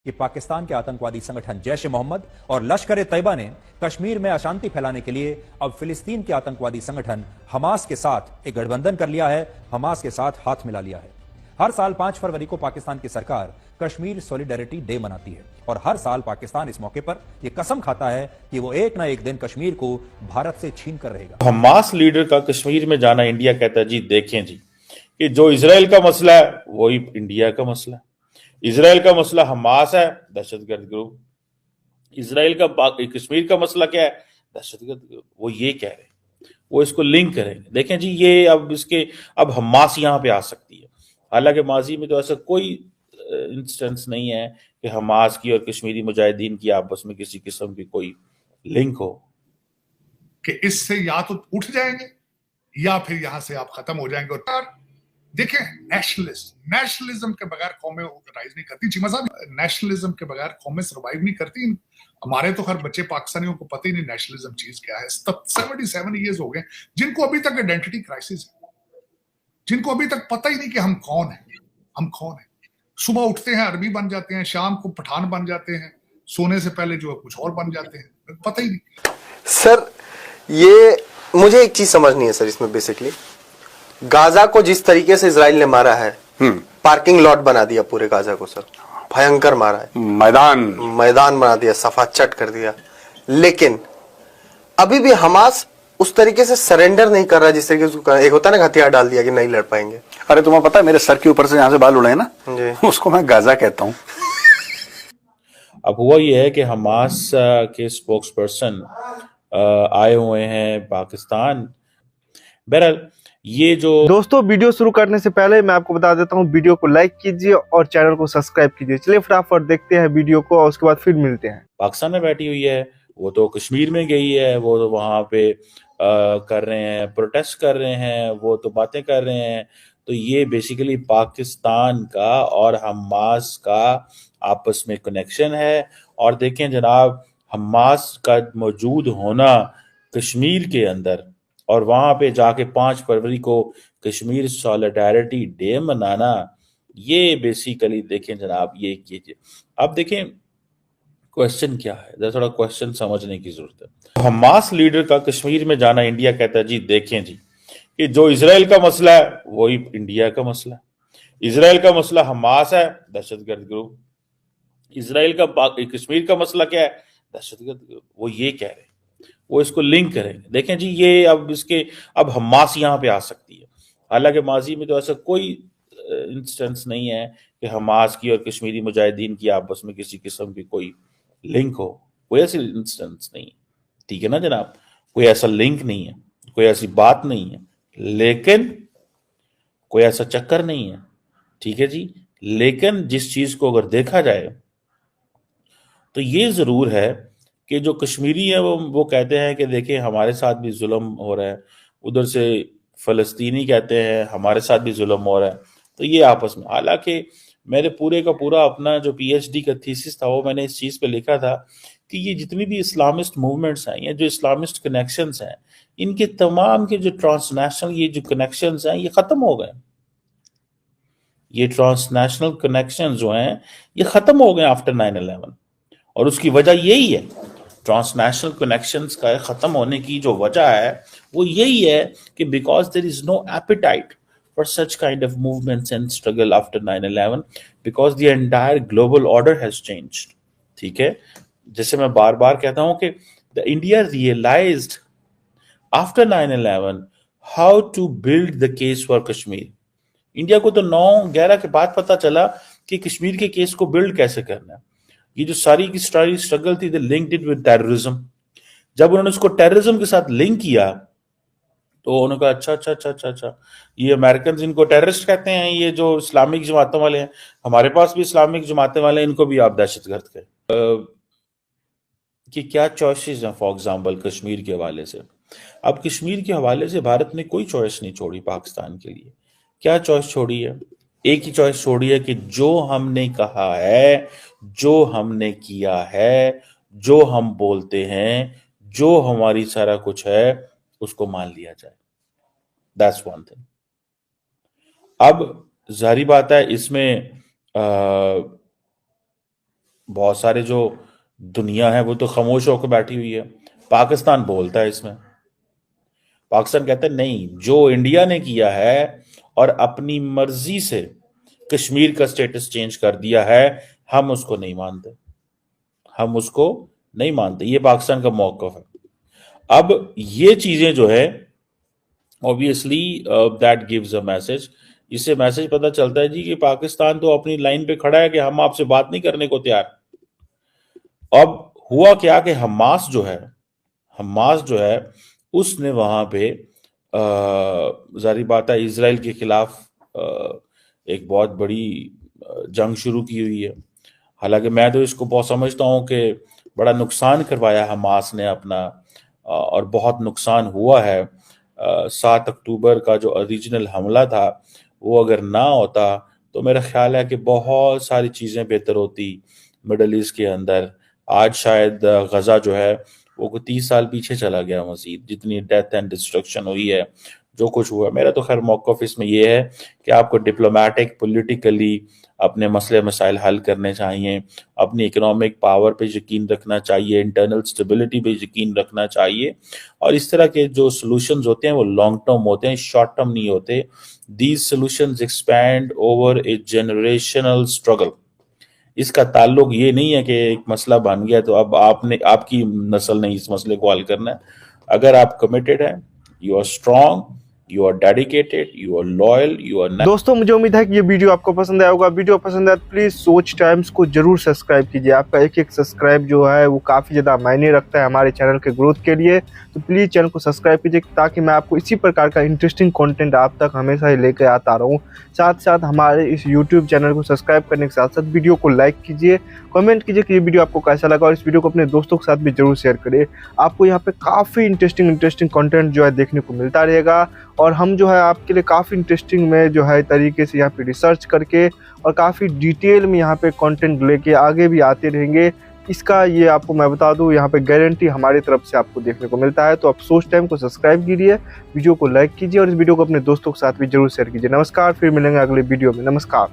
कि पाकिस्तान के आतंकवादी संगठन जैश ए मोहम्मद और लश्कर ए तैयबा ने कश्मीर में अशांति फैलाने के लिए अब फिलिस्तीन के आतंकवादी संगठन हमास के साथ एक गठबंधन कर लिया है, हमास के साथ हाथ मिला लिया है। हर साल 5 फरवरी को पाकिस्तान की सरकार कश्मीर सॉलिडेरिटी डे मनाती है और हर साल पाकिस्तान इस मौके पर यह कसम खाता है कि वो एक ना एक दिन कश्मीर को भारत से छीन कर रहेगा। हमास लीडर का कश्मीर में जाना, इंडिया कहता है जी देखें जी कि जो इजराइल का मसला है वही इंडिया का मसला है। इजराइल का मसला हमास है, दहशतगर्द ग्रुप। इजराइल का कश्मीर का मसला क्या है? दहशतगर्द ग्रुप। वो ये कह रहे हैं, वो इसको लिंक करेंगे। देखें जी, ये अब हमास यहाँ पे आ सकती है। हालांकि माजी में तो ऐसा कोई इंस्टेंस नहीं है कि हमास की और कश्मीरी मुजाहिदीन की आपस में किसी किस्म की कोई लिंक हो, कि इससे या तो उठ जाएंगे या फिर यहां से आप खत्म हो जाएंगे। और देखें, नेशनलिज्म के बगैर कौमें राइज नहीं करती। चीमा साहब, नेशनलिज्म के बगैर कौमें सर्वाइव नहीं करती। हमारे तो हर बच्चे पाकिस्तानियों को पता ही नहीं नेशनलिज्म चीज क्या है। 77 ईयर्स हो गए जिनको अभी तक आइडेंटिटी क्राइसिस है, जिनको अभी तक पता ही नहीं कि हम कौन हैं। सुबह उठते हैं अरबी बन जाते हैं, शाम को पठान बन जाते हैं, सोने से पहले जो कुछ और बन जाते हैं, पता ही नहीं। सर, ये मुझे एक चीज समझ नहीं है सर इसमें। बेसिकली गाजा को जिस तरीके से इजराइल ने मारा है, पार्किंग लॉट बना दिया पूरे गाजा को सर, भयंकर मारा है, मैदान बना दिया, सफा चट कर दिया। लेकिन अभी भी हमास उस तरीके से सरेंडर नहीं कर रहा जिस तरीके से एक होता है ना, हथियार डाल दिया कि नहीं लड़ पाएंगे। अरे तुम्हें पता है मेरे सर के ऊपर से यहाँ से बाल उड़े ना, उसको मैं गाजा कहता हूँ। अब हुआ ये है कि हमास के स्पोक्स पर्सन आए हुए हैं पाकिस्तान। बहरहाल ये जो दोस्तों, वीडियो शुरू करने से पहले मैं आपको बता देता हूँ, वीडियो को लाइक कीजिए और चैनल को सब्सक्राइब कीजिए। चलिए फटाफट देखते हैं वीडियो को और उसके बाद फिर मिलते हैं। पाकिस्तान में बैठी हुई है, वो तो कश्मीर में गई है, वो तो वहां पे कर रहे हैं, प्रोटेस्ट कर रहे हैं, वो तो बातें कर रहे हैं। तो ये बेसिकली पाकिस्तान का और हमास का आपस में कनेक्शन है। और देखें जनाब, हमास का मौजूद होना कश्मीर के अंदर और वहां पे जाके 5 फरवरी को कश्मीर सॉलिडेरिटी डे मनाना, ये बेसिकली देखें जनाब, ये कीजिए। अब देखें क्वेश्चन क्या है, थोड़ा क्वेश्चन समझने की जरूरत है। हमास लीडर का कश्मीर में जाना, इंडिया कहता है जी देखें जी कि जो इजराइल का मसला है वही इंडिया का मसला है। इजराइल का मसला हमास है, दहशतगर्द ग्रुप। इजराइल का कश्मीर का मसला क्या है? दहशतगर्द ग्रुप। वो ये कह रहे हैं, वो इसको लिंक करेंगे। देखें जी, ये अब हमास यहाँ पे आ सकती है। हालांकि माजी में तो ऐसा कोई इंस्टेंस नहीं है कि हमास की और कश्मीरी मुजाहिदीन की आपस में किसी किस्म की कोई लिंक हो, कोई ऐसी इंस्टेंस नहीं है। ठीक है ना जनाब, कोई ऐसा लिंक नहीं है, कोई ऐसी बात नहीं है, लेकिन कोई ऐसा चक्कर नहीं है। ठीक है जी, लेकिन जिस चीज को अगर देखा जाए तो ये जरूर है कि जो कश्मीरी है वो कहते हैं कि देखिए हमारे साथ भी जुल्म हो रहा है, उधर से फलस्तीनी कहते हैं हमारे साथ भी जुल्म हो रहा है। तो ये आपस में, हालांकि मेरे पूरे का पूरा अपना जो पीएचडी का थीसिस था वो मैंने इस चीज पे लिखा था कि ये जितनी भी इस्लामिस्ट मूवमेंट्स हैं या जो इस्लामिस्ट कनेक्शंस हैं, इनके तमाम के जो ट्रांसनेशनल ये जो कनेक्शंस हैं ये खत्म हो गए। ये ट्रांसनेशनल कनेक्शंस जो हैं ये खत्म हो गए आफ्टर 9/11। और उसकी वजह यही है, ट्रांसनेशनल कनेक्शंस का खत्म होने की जो वजह है वो यही है कि because there is no appetite for such kind of movements and struggle after 9/11 because the entire global order has changed. ठीक है, जैसे मैं बार बार कहता हूं कि the India realized after 9/11 how to build the case for Kashmir. India को तो 9/11 के बाद पता चला कि कश्मीर के केस को बिल्ड कैसे करना है। ये जो सारी की सारी स्ट्रगल थी, they linked it with terrorism. जब उन्होंने उसको टेररिज्म के साथ लिंक किया तो उन्होंने कहा अच्छा, ये अमेरिकन इनको टेररिस्ट कहते हैं, ये जो इस्लामिक जमातों वाले हैं, हमारे पास भी इस्लामिक जमातें वाले हैं, इनको भी आप दहशतगर्द कहें। कि क्या चॉइसेस हैं फॉर एग्जांपल कश्मीर के हवाले से। अब कश्मीर के हवाले से भारत ने कोई चॉइस नहीं छोड़ी पाकिस्तान के लिए। क्या चॉइस छोड़ी है? एक ही चॉइस छोड़ी है कि जो हमने कहा है, जो हमने किया है, जो हम बोलते हैं, जो हमारी सारा कुछ है, उसको मान लिया जाए। That's one thing. अब जाहिर बात है इसमें बहुत सारे जो दुनिया है वो तो खामोश होकर बैठी हुई है, पाकिस्तान बोलता है इसमें। पाकिस्तान कहता है नहीं, जो इंडिया ने किया है और अपनी मर्जी से कश्मीर का स्टेटस चेंज कर दिया है, हम उसको नहीं मानते, हम उसको नहीं मानते। ये पाकिस्तान का मौक़िफ़ है। अब ये चीजें जो है obviously that gives a message. इससे मैसेज पता चलता है जी कि पाकिस्तान तो अपनी लाइन पे खड़ा है कि हम आपसे बात नहीं करने को तैयार। अब हुआ क्या कि हमास जो है उसने वहां पे जारी बात है इजराइल के खिलाफ एक बहुत बड़ी जंग शुरू की हुई है। हालांकि मैं तो इसको बहुत समझता हूं कि बड़ा नुकसान करवाया हमास ने अपना, और बहुत नुकसान हुआ है। 7 अक्टूबर का जो ओरिजिनल हमला था वो अगर ना होता तो मेरा ख्याल है कि बहुत सारी चीज़ें बेहतर होती मिडल ईस्ट के अंदर। आज शायद गजा जो है वो 30 साल पीछे चला गया मजीद, जितनी डेथ एंड डिस्ट्रक्शन हुई है, जो कुछ हुआ। मेरा तो खैर मौक़िफ़ इसमें ये है कि आपको डिप्लोमेटिक पॉलिटिकली अपने मसले मसाइल हल करने चाहिए, अपनी इकोनॉमिक पावर पे यकीन रखना चाहिए, इंटरनल स्टेबिलिटी पे यकीन रखना चाहिए, और इस तरह के जो सॉल्यूशंस होते हैं वो लॉन्ग टर्म होते हैं, शॉर्ट टर्म नहीं होते। These solutions expand over A generational struggle. इसका ताल्लुक ये नहीं है कि एक मसला बन गया तो अब आपकी नस्ल ने इस मसले को हल करना है। अगर आप कमिटेड हैं, you are strong, you are dedicated, you are loyal, you are. दोस्तों मुझे उम्मीद है कि ये वीडियो आपको पसंद आया होगा। वीडियो पसंद आया तो प्लीज सोच टाइम्स को जरूर सब्सक्राइब कीजिए। आपका एक सब्सक्राइब जो है वो काफी ज्यादा मायने रखता है हमारे चैनल के ग्रोथ के लिए। तो प्लीज चैनल को सब्सक्राइब कीजिए ताकि मैं आपको इसी प्रकार का इंटरेस्टिंग कंटेंट आप तक हमेशा ही लेकर आता रहूं। साथ साथ हमारे इस यूट्यूब चैनल को सब्सक्राइब करने के साथ साथ वीडियो को लाइक कीजिए, कमेंट कीजिए कि ये वीडियो आपको कैसा लगा, और इस वीडियो को अपने दोस्तों के साथ भी जरूर शेयर करिए। आपको यहाँ पे काफ़ी इंटरेस्टिंग कंटेंट जो है देखने को मिलता रहेगा, और हम जो है आपके लिए काफ़ी इंटरेस्टिंग में जो है तरीके से यहाँ पे रिसर्च करके और काफ़ी डिटेल में यहाँ पे कंटेंट लेके आगे भी आते रहेंगे। इसका ये आपको मैं बता दूं, यहाँ पे गारंटी हमारी तरफ से आपको देखने को मिलता है। तो आप सोच टाइम को सब्सक्राइब कीजिए, वीडियो को लाइक कीजिए, और इस वीडियो को अपने दोस्तों के साथ भी जरूर शेयर कीजिए। नमस्कार, फिर मिलेंगे अगले वीडियो में। नमस्कार।